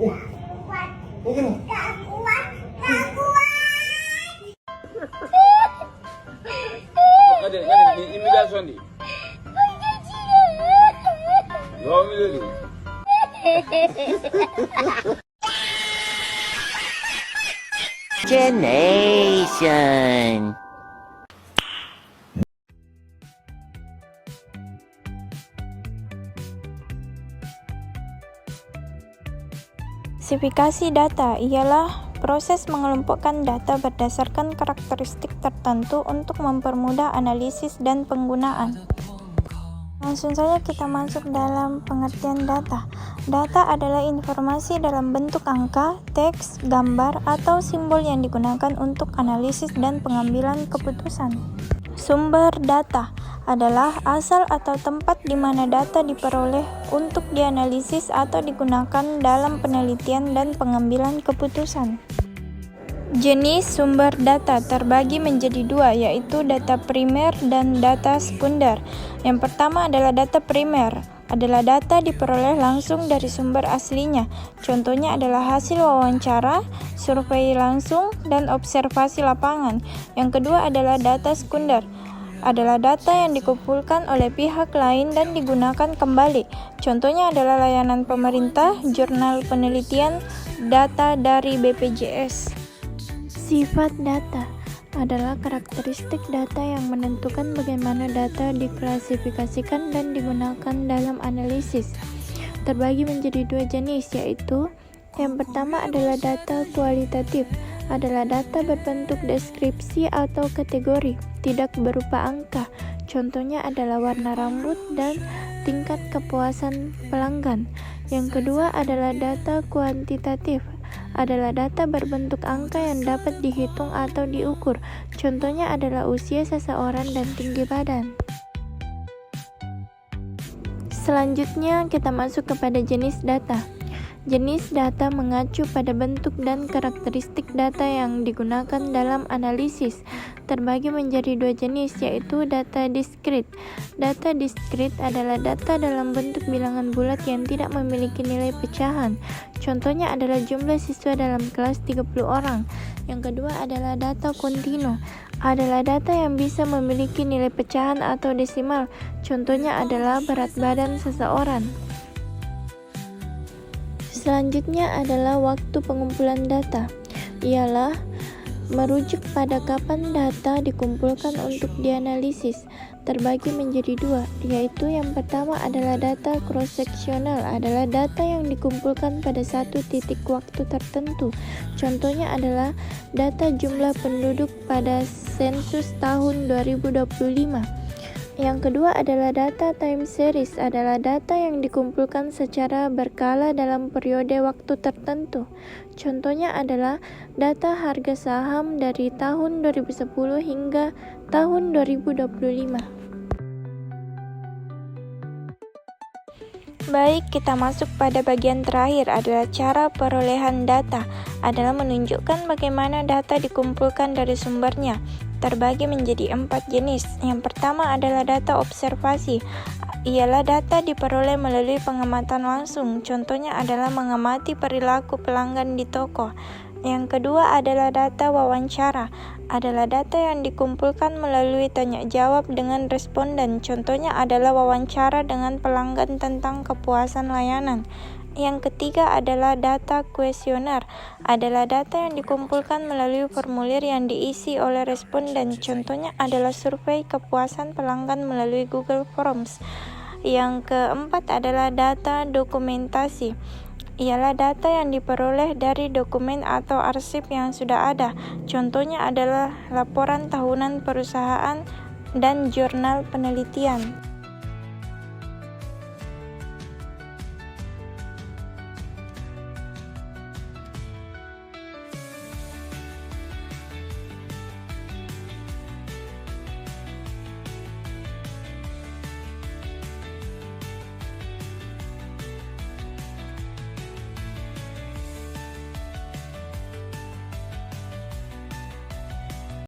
Oke lah. Kade ni immigration di. Lo milih di. Generation. Klasifikasi data ialah proses mengelompokkan data berdasarkan karakteristik tertentu untuk mempermudah analisis dan penggunaan. Langsung saja kita masuk dalam pengertian data. Data adalah informasi dalam bentuk angka, teks, gambar, atau simbol yang digunakan untuk analisis dan pengambilan keputusan. Sumber data adalah asal atau tempat di mana data diperoleh untuk dianalisis atau digunakan dalam penelitian dan pengambilan keputusan. Jenis sumber data terbagi menjadi dua, yaitu data primer dan data sekunder. Yang pertama adalah data primer, adalah data diperoleh langsung dari sumber aslinya. Contohnya adalah hasil wawancara, survei langsung, dan observasi lapangan. Yang kedua adalah data sekunder, adalah data yang dikumpulkan oleh pihak lain dan digunakan kembali. Contohnya adalah layanan pemerintah, jurnal penelitian, data dari BPJS. Sifat data adalah karakteristik data yang menentukan bagaimana data diklasifikasikan dan digunakan dalam analisis. Terbagi menjadi dua jenis, yaitu yang pertama adalah data kualitatif, adalah data berbentuk deskripsi atau kategori, tidak berupa angka. Contohnya adalah warna rambut dan tingkat kepuasan pelanggan. Yang kedua adalah data kuantitatif, adalah data berbentuk angka yang dapat dihitung atau diukur. Contohnya adalah usia seseorang dan tinggi badan. Selanjutnya kita masuk kepada jenis data. Jenis data mengacu pada bentuk dan karakteristik data yang digunakan dalam analisis. Terbagi menjadi dua jenis, yaitu data diskrit. Data diskrit adalah data dalam bentuk bilangan bulat yang tidak memiliki nilai pecahan. Contohnya adalah jumlah siswa dalam kelas 30 orang. Yang kedua adalah data kontinu, adalah data yang bisa memiliki nilai pecahan atau desimal. Contohnya adalah berat badan seseorang. Selanjutnya adalah waktu pengumpulan data, ialah merujuk pada kapan data dikumpulkan untuk dianalisis. Terbagi menjadi dua, yaitu yang pertama adalah data cross-sectional, adalah data yang dikumpulkan pada satu titik waktu tertentu. Contohnya adalah data jumlah penduduk pada sensus tahun 2025. Yang kedua adalah data time series, adalah data yang dikumpulkan secara berkala dalam periode waktu tertentu. Contohnya adalah data harga saham dari tahun 2010 hingga tahun 2025. Baik, kita masuk pada bagian terakhir, adalah cara perolehan data, adalah menunjukkan bagaimana data dikumpulkan dari sumbernya. Terbagi menjadi 4 jenis. Yang pertama adalah data observasi, ialah data diperoleh melalui pengamatan langsung. Contohnya adalah mengamati perilaku pelanggan di toko. Yang kedua adalah data wawancara, adalah data yang dikumpulkan melalui tanya jawab dengan responden. Contohnya adalah wawancara dengan pelanggan tentang kepuasan layanan. Yang ketiga adalah data kuesioner, adalah data yang dikumpulkan melalui formulir yang diisi oleh responden. Contohnya adalah survei kepuasan pelanggan melalui Google Forms. Yang keempat adalah data dokumentasi, ialah data yang diperoleh dari dokumen atau arsip yang sudah ada. Contohnya adalah laporan tahunan perusahaan dan jurnal penelitian.